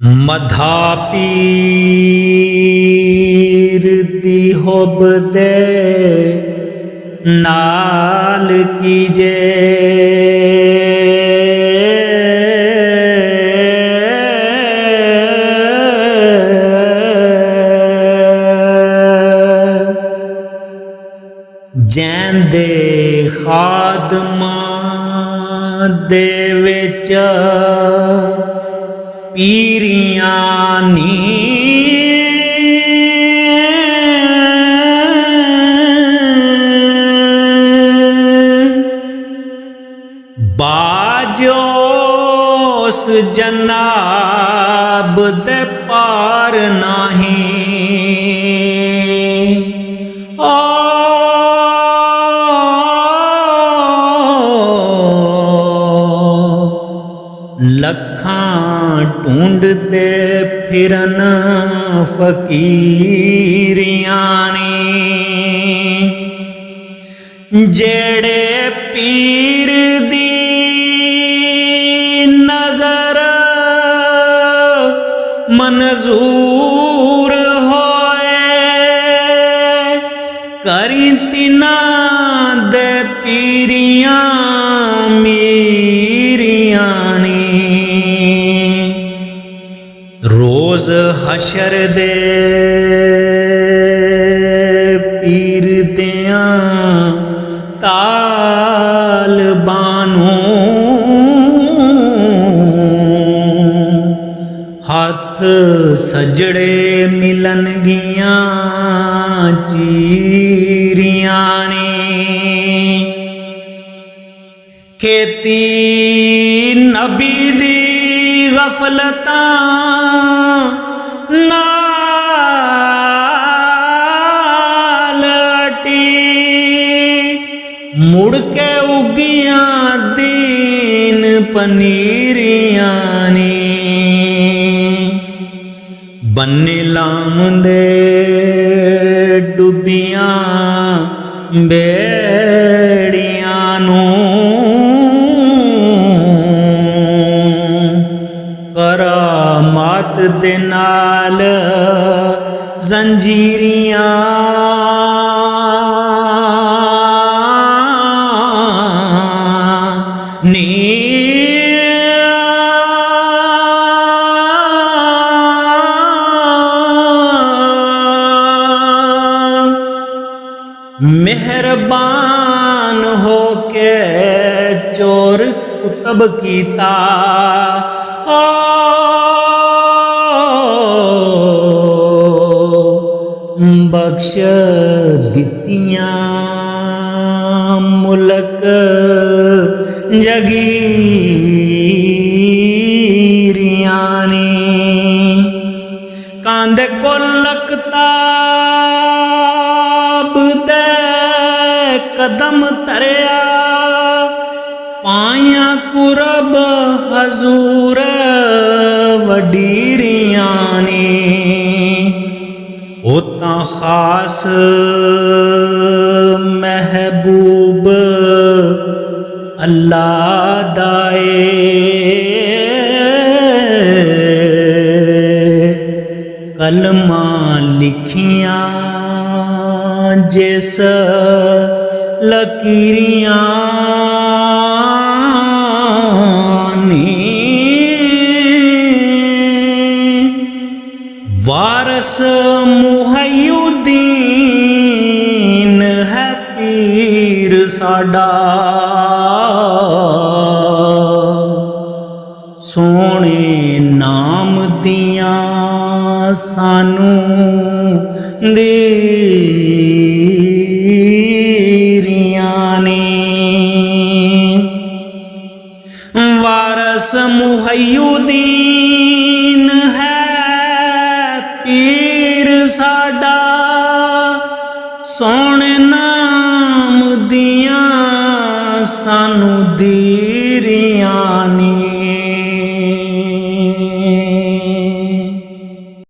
मधा पीर दी होब दे नाल कीजे जैंदे खादमा दे विच पीरियां नी बाजोस जनाब दे पार नहीं लखां ढूंढते फिरन फकीरियां ने जेड़े पीर दी नजर मंजूर होए करी तिना दे पीरियां रोज हशर दे पीर दियां तालबानों हाथ सजड़े मिलन गियां चीरियां ने खेती नबी दी गफलतां नाल अटी मुड़ के उगियां दीन पनीरियां ने बन्ने लाम दे डुबियां बेड़ियां नूं करामात दे नाल जंजीरियां नी मेहरबान हो के चोर कुतब कीता बख्श दितियां मुल्क जगीरियां ने कांदे को लकताब दे कदम तरिया पाया कुरब हजूर वडीरियां ने ओता खास महबूब अल्लाह दाए कलमा लिखियां जिस लकीरियां वारस मुहय्युद्दीन है पीर साडा सोने नाम दियां सानू दीरियां ने वारस मुहय्युद्दीन है पीर साडा सोने नाम दियां सानू दीरियां ने